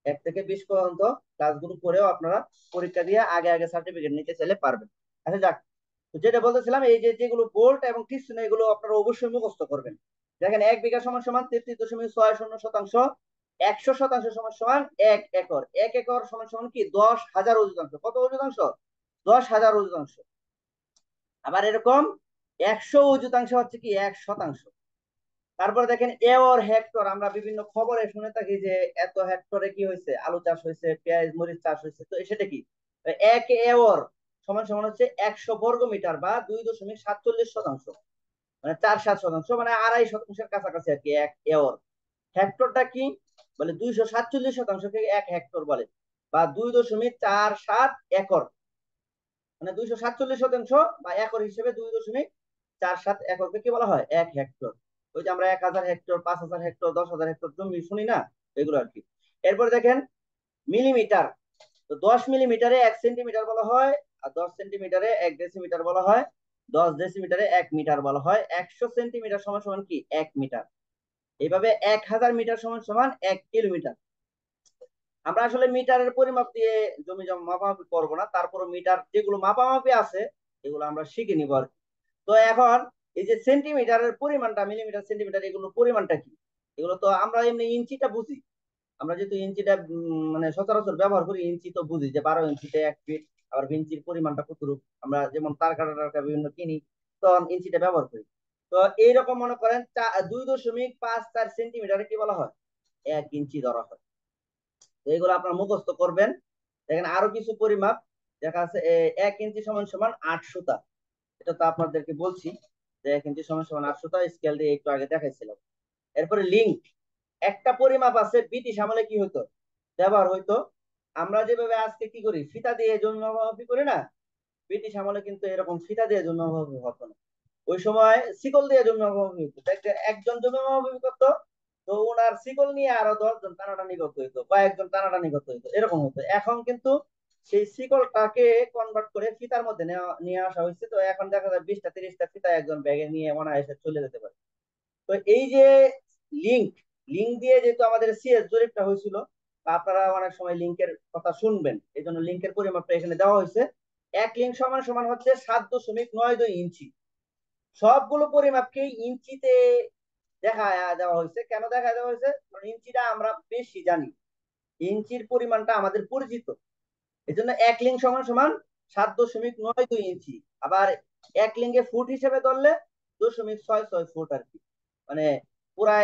1 থেকে 20 পর্যন্ত ক্লাসগুলো করেও আপনারা পরীক্ষা দিয়ে আগে আগে সার্টিফিকেট নিতে চাইলে পারবেন। আচ্ছা যাক, তো যেটা বলতেছিলাম, এই যে যেগুলো বোল্ট এবং টিস্যু, এগুলো আপনারা অবশ্যই মুখস্থ করবেন। দেখেন, 1 বিঘা সমান সমান 33.60 শতাংশ, 100 শতাংশ সমান সমান 1 একর, 1 একর সমান সমান কি 10,000 অযুতাংশ। কত অযুতাংশ? 10,000 অযুতাংশ। আবার এরকম 100 অযুতাংশ হচ্ছে কি 1 শতাংশ। তারপরে দেখেন এওর হেক্টর, আমরা বিভিন্ন খবরে শুনে থাকি যে এত হেক্টরে কি হয়েছে, আলু চাষ হয়েছে, পেঁয়াজ মরিচ চাষ হয়েছে, তো সেটা কি, 1 এওর সমান সমান হচ্ছে 100 বর্গ মিটার, বা 2.47 শতাংশ, মানে 4-7 শতাংশ, মানে 2.5 শতাংশের কাছাকাছি আর কি 1 এওর। হেক্টরটা কি বলে, 247 শতাংশকে 1 হেক্টর বলে, বা 2.47 একর, মানে 247 শতাংশ বা একর হিসেবে 2.47 একরকে কি বলা হয়, 1 হেক্টর। ওই যে আমরা 1,000 হেক্টর, 5,000 হেক্টর, 10,000 হেক্টর জমি শুনি না, এগুলো আর কি। এরপর দেখেন মিলিমিটার, তো 10 মিলিমিটারে 1 সেন্টিমিটার বলা হয়, আর 10 সেন্টিমিটারে 1 ডেসিমিটার বলা হয়, 10 ডেসিমিটারে 1 মিটার বলা হয়, 100 সেন্টিমিটার সমান সমান কি 1 মিটার। এইভাবে 1,000 মিটার সমান সমান 1 কিলোমিটার। আমরা আসলে মিটারের পরিমাপ দিয়ে জমি জমা মাপামাপি করবো না, তারপরে মিটার যেগুলো মাপামাপি আছে এগুলো আমরা শিখে নিব আর কি। তো এখন এই যে সেন্টিমিটারের পরিমাণটা, মিলিমিটার, সেন্টিমিটার, এগুলো পরিমাণটা কি, এগুলো তো আমরা এমনি ইঞ্চিটা বুঝি। আমরা যেহেতু ইঞ্চিটা মানে সচরাচর ব্যবহার করি, ইঞ্চি তো বুঝি যে 12 ইঞ্চিতে 1 ফিট। আবার ইঞ্চির পরিমাণটা কতটুকু, আমরা যেমন তার কাটা টারকা বিভিন্ন কিনি, তখন ইঞ্চিটা ব্যবহার করি। তো এইরকম মনে করেন 2.54 সেন্টিমিটারে কি বলা হয়, 1 ইঞ্চি ধরা হয়। তো এগুলো আপনারা মুখস্থ করবেন। দেখেন আরো কিছু পরিমাপ দেখা আছে, 1 ইঞ্চি সমান সমান 8 সুতা। এটা তো আপনাদেরকে বলছি যে 1 ইঞ্চি সমান সমান 8 সুতা, স্কেল দিয়ে একটু আগে দেখাইছিলাম। এরপরে লিঙ্ক, একটা পরিমাপ আছে ব্রিটিশ আমলে কি হতো, ব্যবহার হইতো। আমরা যেভাবে আজকে কি করি, ফিতা দিয়ে জমি মাপামাপি করি না, ব্রিটিশ আমলে কিন্তু এরকম ফিতা দিয়ে জমি মাপামাপি হতো না। ওই সময় শিকল দিয়ে জমি মাপামাপি হতো। একজন জমি মাপামাপি করতো, তো ওনার শিকল নিয়ে আরো 10 জন টানাটানি করতে হইতো, কয়েকজন টানাটানি করতে হইতো, এরকম হতো। এখন কিন্তু সেই শিকলটাকে কনভার্ট করে ফিতার মধ্যে নিয়ে আসা হয়েছে। তো এখন দেখা যায় 20টা 30টা ফিতা একজন ব্যাগে নিয়ে অনায়াসে চলে যেতে পারে। তো এই যে লিঙ্ক, লিঙ্ক দিয়ে যেহেতু আমাদের সিএস জরিপটা হয়েছিল, বা আপনারা অনেক সময় লিঙ্কের কথা শুনবেন, এই জন্য লিঙ্কের পরিমাপটা এখানে দেওয়া হয়েছে। এক লিঙ্ক সমান সমান হচ্ছে 7.92 ইঞ্চি। সবগুলো পরিমাপকে ইঞ্চিতে দেখা দেওয়া হয়েছে। কেন দেখা দেওয়া হয়েছে, কারণ ইঞ্চিটা আমরা বেশি জানি, ইঞ্চির পরিমাণটা আমাদের পরিচিত। এই জন্য এক লিঙ্ক সমান সমান 7.92 ইঞ্চি। আবার এক লিঙ্গে ফুট হিসেবে ধরলে 0.66 ফুট আর কি, মানে পুরা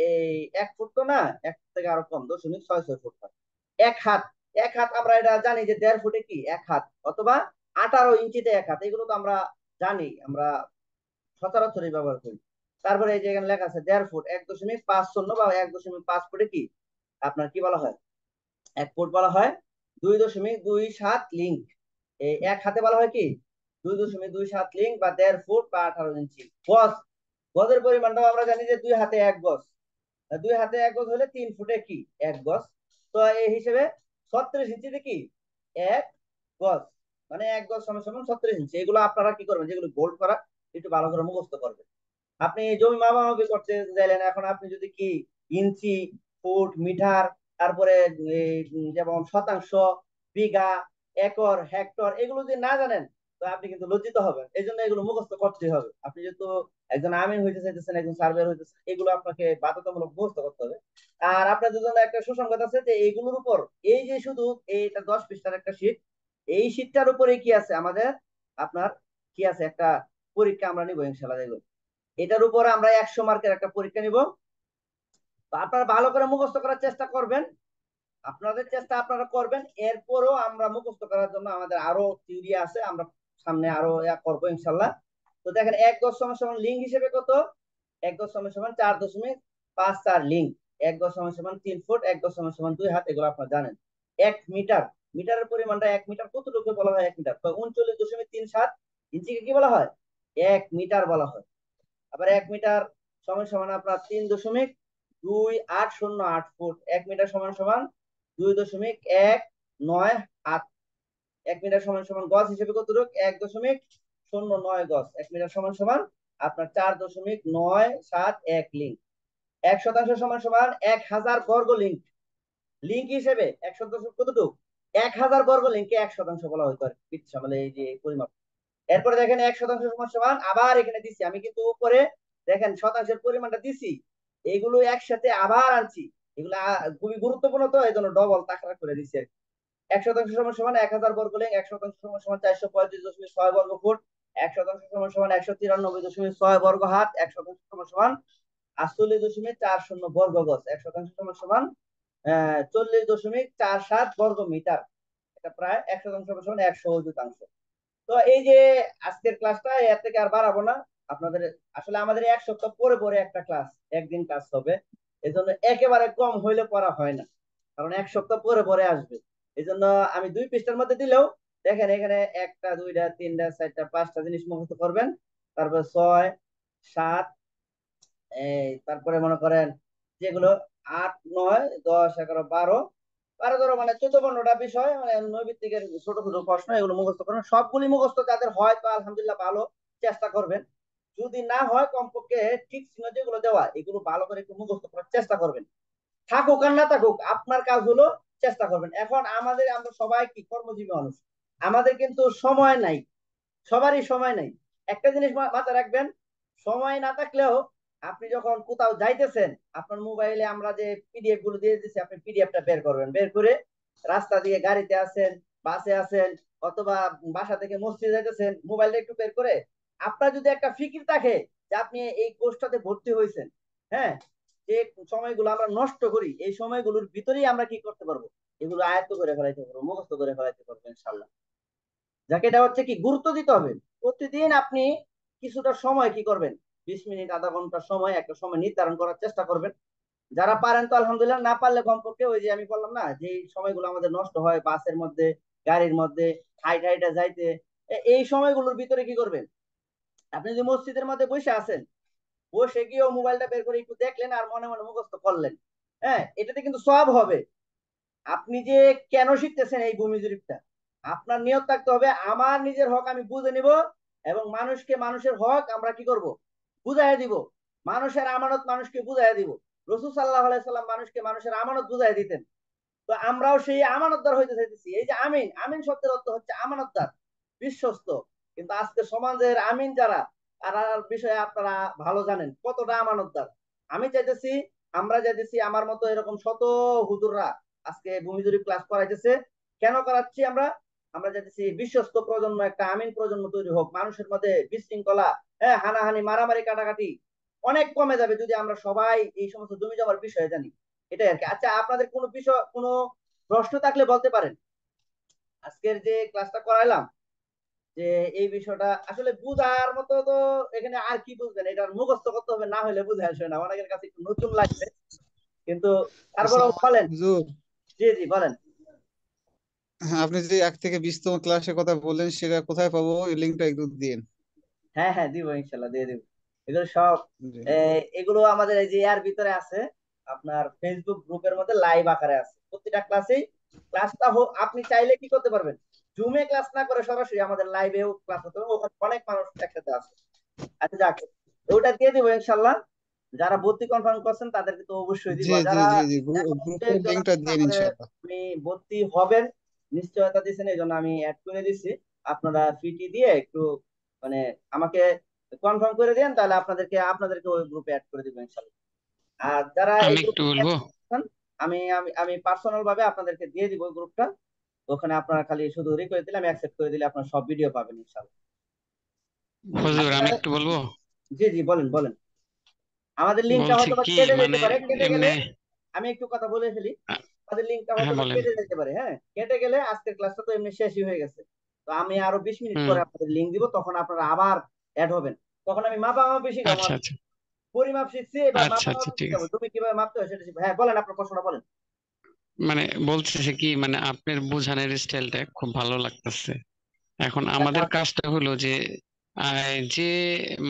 এই 1 ফুট তো না, এক থেকে আরো কম, 0.66 ফুট হয়। এক হাত, এক হাত আমরা এটা জানি যে 1.5 ফুটে কি এক হাত, অথবা 18 ইঞ্চিতে এক হাত, এগুলো তো আমরা জানি, আমরা সচরাচরই ব্যবহার করি। তারপরে এই যে এখানে লেখা আছে 1.5 ফুট, 1.50 বা 1.5 ফুটে কি আপনার কি বলা হয়, 1 ফুট বলা হয়। 2.27 লিঙ্ক, এই এক হাতে বলা হয় কি 2.27 লিঙ্ক, বা 1.5 ফুট বা 18 ইঞ্চি। গজ, গজের পরিমাণটাও আমরা জানি যে 2 হাতে 1 গজ, 2 হাতে 1 গজ হলে 3 ফুটে কি 1 গজ। তো এই হিসেবে 36 ইঞ্চিতে কি 1 গজ, মানে 1 গজ সমান সমান 36 ইঞ্চি। এগুলো আপনারা কি করবেন, যেগুলো বোল্ড করা, একটু ভালো করে মুখস্থ করবেন। আপনি জমি মাপামাপি করতে চাইলেন, এখন আপনি যদি কি ইঞ্চি, ফুট, মিটার, তারপরে যেমন শতাংশ, বিঘা, একর, হেক্টর, এগুলো যদি না জানেন, তো আপনি কিন্তু লজ্জিত হবেন। এই জন্য এগুলো মুখস্থ করতে হবে। আপনি যেহেতু একজন আমিন হইতে চাইতেছেন, একজন সার্ভেয়ার হইতেছেন, এগুলো আপনাকে বাধ্যতামূলক মুখস্থ করতে হবে। আর আপনাদের জন্য একটা সুসংবাদ আছে যে এইগুলোর উপর, এই যে শুধু এইটা 10 পৃষ্ঠার একটা শীট, এই শীটটার উপরে কি আছে আমাদের, আপনার কি আছে, একটা পরীক্ষা আমরা নিবো ইনশাল্লাহ। দেখবেন এটার উপর আমরা 100 মার্কের একটা পরীক্ষা নিব। তো আপনারা ভালো করে মুখস্থ করার চেষ্টা করবেন, আপনাদের চেষ্টা আপনারা করবেন। এরপরও আমরা মুখস্থ করার জন্য আমাদের আরো থিওরি আছে, আমরা সামনে আরো করবো ইনশাল্লাহ। তো দেখেন 1 গজ সমান সমান লিঙ্ক হিসেবে কত, 1 গজ সমান সমান 4.54 লিঙ্ক, 1 গজ সমান সমান 3 ফুট, 1 গজ সমান সমান 2 হাত, এগুলো আপনারা জানেন। 1 মিটার, মিটারের পরিমাণটা 1 মিটার কতটুকু বলা হয়, 1 মিটার তো 39.37 ইঞ্চিকে কি বলা হয়, 1 মিটার বলা হয়। আবার 1 মিটার সমান সমান আপনার 3.2808 ফুট, 1 মিটার সমান সমান 2.19 হাত। 1 মিটার সমান সমান গজ হিসেবে কত রূপ, 1.09 গজ। 1 মিটার সমান সমান আপনার 4.971 লিঙ্ক। 1 শতাংশ সমান সমান 1000 বর্গ লিঙ্ক। লিঙ্ক হিসেবে 1 শতাংশ কতটুকু, 1000 বর্গ লিঙ্ককে 1 শতাংশ বলা হতো আর কি, মানে এই যে পরিমাপ। এরপরে দেখেন 1 শতাংশ সমান সমান, আবার এখানে দিছি আমি কিন্তু উপরে, দেখেন শতাংশের পরিমাণটা দিছি, এগুলো একসাথে আবার আনছি। এগুলো খুবই গুরুত্বপূর্ণ, তো এই জন্য ডবল তাকরা করে দিছি আর কি। 1 শতাংশ সমান সমান 1000 বর্গ লিঙ্ক, 1 শতাংশ সমান সমান 435.6 বর্গ ফুট, 1 শতাংশ সমান সমান 193.6 বর্গ হাত, 1 শতাংশ সমান সমান 48.40 বর্গ গজ, 1 শতাংশ সমান সমান 40.47 বর্গ মিটার। এটা প্রায় 1 শতাংশ সমান সমান 100 শতাংশ। তো এই যে আজকের ক্লাসটা এর থেকে আর বাড়াবো না আপনাদের। আসলে আমাদের 1 সপ্তাহ পরে পরে একটা ক্লাস, একদিন ক্লাস হবে। এই জন্য একেবারে কম হইলে পড়া হয় না, কারণ 1 সপ্তাহ পরে পরে আসবে। এই জন্য আমি 2 পৃষ্ঠার মধ্যে দিলেও, দেখেন এখানে একটা, দুইটা, তিনটা, চারটা, পাঁচটা জিনিস মুখস্থ করবেন। তারপর 6, 7, তারপরে মনে করেন যেগুলো 8, 9, 10, 11, 12, 12 মানে 14, 15টা বিষয়, মানে নৈবিত্তিকের ছোট ছোট প্রশ্ন, এগুলো মুখস্থ করবেন। সবগুলি মুখস্থ যাদের হয় তো আলহামদুলিল্লাহ ভালো, চেষ্টা করবেন। যদি না হয় কমপক্ষে ঠিক চিহ্ন যেগুলো দেওয়া, এগুলো ভালো করে একটু মুখস্থ করার চেষ্টা করবেন। থাকুক আর না থাকুক, আপনার কাজ হলো চেষ্টা করবেন। এখন আমরা সবাই কি কর্মজীবী মানুষ, আমাদের কিন্তু সময় নাই, সবারই সময় নাই। একটা জিনিস মাথায় রাখবেন, সময় না থাকলেও আপনি যখন কোথাও যাইতেছেন, আপনার মোবাইলে আমরা যে পিডিএফ গুলো দিয়ে দিচ্ছি, আপনি পিডিএফটা বের করবেন, বের করে রাস্তা দিয়ে গাড়িতে আছেন, বাসে আছেন, অথবা বাসা থেকে মসজিদে যাইতেছেন, মোবাইলটা একটু বের করে, আপনার যদি একটা ফিকির থাকে যে আপনি এই কোর্সটাতে ভর্তি হয়েছেন, হ্যাঁ, যে সময়গুলো আমরা নষ্ট করি, এই সময়গুলোর ভিতরেই আমরা কি করতে পারবো, এগুলো আয়ত্ত করে ফেলাইতে পারবো, মুখস্থ করে ফেলাইতে পারবো ইনশাল্লাহ। যাকে এটা হচ্ছে কি গুরুত্ব দিতে হবে। প্রতিদিন আপনি কিছুটা সময় কি করবেন, 20 মিনিট আধা ঘন্টা সময়, একটা সময় নির্ধারণ করার চেষ্টা করবেন। যারা পারেন তো আলহামদুলিল্লাহ, না পারলে কমপক্ষে ওই যে আমি বললাম না, যে সময়গুলো আমাদের নষ্ট হয় বাসের মধ্যে, গাড়ির মধ্যে, হাইট হাইটে যাইতে, এই সময়গুলোর ভিতরে কি করবেন, আপনি যদি মসজিদের মধ্যে বসে আছেন, বসে গিয়েও মোবাইলটা বের করে একটু দেখলেন আর মনে মনে মুখস্থ করলেন, হ্যাঁ, এটাতে কিন্তু সব হবে। আপনি যে কেন শিখতেছেন এই ভূমি জরিপটা, আপনার নিয়ত থাকতে হবে আমার নিজের হক আমি বুঝে নিব, এবং মানুষকে মানুষের হক আমরা কি করব, বুঝাইয়া দিব। মানুষের আমানত মানুষকে বুঝাইয়া দিব। রসুল সাল্লাহ আলাইসাল্লাম মানুষকে মানুষের আমানত বুঝাই দিতেন। তো আমরাও সেই আমানতদার হইতে চাইতেছি। এই যে আমিন, আমিন শব্দের অর্থ হচ্ছে আমানতদার, বিশ্বস্ত। কিন্তু আজকে সমাজের আমিন যারা, তারা বিষয়ে আপনারা ভালো জানেন কতটা আমানতদার। আমি চাইতেছি, আমরা চাইতেছি আমার মতো এরকম শত হুজুররা আজকে ভূমি জরিপ ক্লাস করাইতেছে। কেন করাচ্ছি আমরা? আমরা চাইতেছি বিশ্বস্ত প্রজন্ম, একটা আমিন প্রজন্ম তৈরি হোক, মানুষের মধ্যে বিশৃঙ্খলা, হ্যাঁ, হানাহানি, মারামারি, কাটাকাটি অনেক কমে যাবে যদি আমরা সবাই এই সমস্ত জমি জমার বিষয়ে জানি। এটাই আর কি। আচ্ছা, আপনাদের কোনো বিষয়, কোনো প্রশ্ন থাকলে বলতে পারেন। আজকের যে ক্লাসটা করাইলাম, যে এই বিষয়টা আসলে বুঝার মতো তো এখানে আর কি বুঝবেন, এটা মুখস্থ করতে হবে, না হলে বুঝে আসবে না, অনেকের কাছে একটু নতুন লাগবে। কিন্তু তারপরেও আসসালামু বলেন। আলাইকুম হুজুর। জি জি বলেন। হ্যাঁ, আপনি যে 1 থেকে 20তম ক্লাসের কথা বললেন সেটা কোথায় পাবো, এই লিঙ্কটা একটু দিন। হ্যাঁ হ্যাঁ, দিব ইনশাল্লাহ, দিয়ে দিব। এগুলো সব জি এগুলো আমাদের এই যে ইয়ার ভিতরে আছে, আপনার ফেসবুক গ্রুপের মধ্যে লাইভ আকারে আছে প্রতিটা ক্লাসেই। ক্লাসটা হোক, আপনি চাইলে কি করতে পারবেন, জুমে ক্লাস না করে সরাসরি আমাদের লাইভেও ক্লাস হতে হবে, ওখানে অনেক মানুষ একসাথে আছে। আচ্ছা যাক, ওটা দিয়ে দিব ইনশাল্লাহ। যারা ভর্তি কনফার্ম করছেন তাদেরকে তো অবশ্যই দিব, জি আর জি যারা জি জি এখন গ্রুপের লিঙ্কটা দিন আমাদের ইনশাআল্লাহ। আপনি ভর্তি হবেন নিশ্চয়তা দিচ্ছেন, এই জন্য আমি অ্যাড করে দিছি। আপনারা ফিটি দিয়ে একটু মানে আমাকে কনফার্ম করে দেন, তাহলে আপনাদেরকে ওই গ্রুপে অ্যাড করে দিব ইনশাল্লাহ। আর যারা এই আমি একটু গ্রুপে বলবো। আমি আমি আমি পার্সোনাল ভাবে আপনাদেরকে দিয়ে দিব ওই গ্রুপটা। ওখানে আপনারা খালি শুধু রিকোয়েস্ট দিলে, আমি অ্যাকসেপ্ট করে দিলে আপনারা সব ভিডিও পাবেন ইনশাল্লাহ। হুজুর আচ্ছা, আমি একটু বলবো। জি জি বলেন বলেন। আমাদের লিঙ্কটা বলছি হয়তো বা কি কেটে যেতে মানে পারে, কেটে গেলে এমনি। আমি একটু কথা বলে ফেলি। আ- আমাদের লিঙ্কটা হয়তো হ্যাঁ বা বলেন। কেটে যেতে পারে, হ্যাঁ, কেটে গেলে আজকের ক্লাসটা তো এমনি শেষই হয়ে গেছে। তো আমি আরো 20 মিনিট হুম। পরে আপনাদের লিঙ্ক দিব, তখন আপনারা আবার অ্যাড হবেন। তখন আমি মাপামাপি শিখাবো, আচ্ছা আচ্ছা। পরিমাপ শিখছি, এবার আচ্ছা আচ্ছা মাপামাপি ঠিক শিখাবো, আছে। তুমি কিভাবে মাপতে হয় সেটা শিখবো। হ্যাঁ বলেন, আপনার প্রশ্নটা বলেন। মানে বলতেছে কি মানে আপনার বোঝানোর স্টাইলটা খুব ভালো লাগতেছে। এখন আমাদের কাজটা হলো যে যে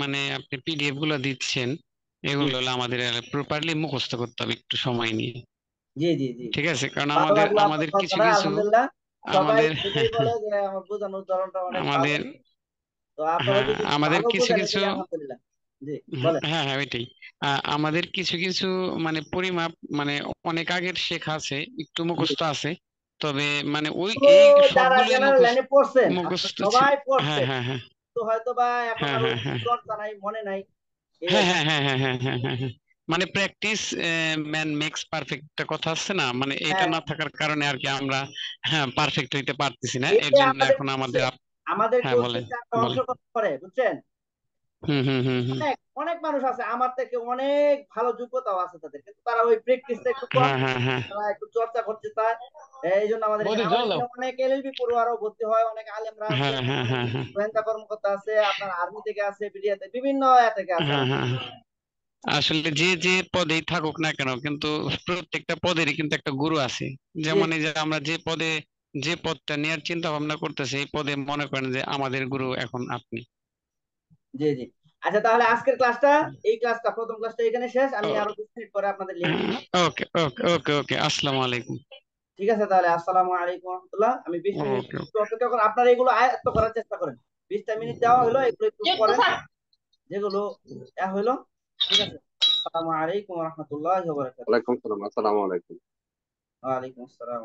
মানে আপনি পিডিএফ গুলো দিচ্ছেন, জি এগুলো হলো আমাদের প্রপারলি মুখস্থ করতে হবে একটু সময় নিয়ে। জি জি জি। ঠিক আছে, কারণ ভালো আমাদের লাগলো আপনার আমাদের কিছু কথাটা, কিছু আলহামদুলিল্লাহ। সবাই আমাদের এটাই বলে যে আমার বোঝানোর ধরনটা অনেক ভালো। আমাদের তো আপনারা হ্যাঁ যদি আমাদের ভালো কিছু বোঝেন কিছু এটাই আলহামদুলিল্লাহ। জি বলেন। হ্যাঁ হ্যাঁ ওইটাই। আমাদের কিছু কিছু মানে পরিমাপ মানে অনেক আগের শেখা আছে, একটু জি। মুখস্থ আছে। তবে মানে ওই তো এই যারা সবগুলোই জেনারেল মুখস্থ লাইনে পড়ছেন, আপনারা মুখস্থ ছিল। সবাই হ্যাঁ পড়ছেন, হ্যাঁ হ্যাঁ তো হয়তো বা এখন হ্যাঁ আর ওই হ্যাঁ হ্যাঁ চর্চা নাই, মনে নাই, এই হ্যাঁ আর কি। হ্যাঁ হ্যাঁ হ্যাঁ হ্যাঁ হ্যাঁ হ্যাঁ হ্যাঁ। মানে প্র্যাকটিস ম্যান মেক্স পারফেক্ট একটা কথা আছে না, মানে এটা হ্যাঁ, না থাকার কারণে আর কি আমরা হ্যাঁ পারফেক্ট হইতে পারতেছি না, এর এতে জন্য আমাদের এখন কি হচ্ছে, আমাদের আমাদের হ্যাঁ বলেন কোচিংটা বলেন। অংশগ্রহণ করে, বুঝছেন। হুম হুম হুম হুম। অনেক অনেক মানুষ আছে আমার থেকে অনেক ভালো যোগ্যতাও আছে তাদের, কিন্তু তারা ওই প্র্যাকটিসটা একটু কম, হ্যাঁ হ্যাঁ হ্যাঁ। তারা একটু চর্চা করতে চায়। এই জন্য বৌদি জল আমাদের দাও। এখানে অনেক এলএলবি পড়ুয়ারও ভর্তি হয়, অনেক আলেমরা আছে, হ্যাঁ হ্যাঁ হ্যাঁ হ্যাঁ গোয়েন্দা কর্মকর্তা আছে, আপনার আর্মি থেকে আছে, বিডিআতে বিভিন্ন থেকে আছে হ্যাঁ আমাদের। হ্যাঁ হ্যাঁ। আসলে যে যে পদেই থাকুক না কেন, কিন্তু প্রত্যেকটা পদেরই কিন্তু একটা গুরু আছে। জি যেমন এই যে আমরা যে পদে যে পদটা নেওয়ার চিন্তা ভাবনা করতেছি, এই পদে মনে করেন যে আমাদের গুরু এখন আপনি। জি জি। আচ্ছা তাহলে আজকের ক্লাসটা, এই ক্লাসটা প্রথম ক্লাসটা এখানে শেষ, আমি আরো 20 মিনিট পরে আপনাদের লিঙ্ক দিব। ওকে ওকে ওকে ওকে আসসালামু আলাইকুম। ঠিক আছে, তাহলে আসসালামু আলাইকুম রহমতুল্লাহ। আমি 20 মিনিট ওকে একটু অপেক্ষা করেন, আপনারা এগুলো আয়ত্ত করার চেষ্টা করেন। 20টা মিনিট দেওয়া হলো, এগুলো একটু পড়েন, যেগুলো হইলো। ঠিক আছে। আসসালামু আলাইকুম রহমতুল্লাহ। ওয়ালাইকুম সালাম। আসসালামু আলাইকুম। ওয়ালাইকুম আসসালাম।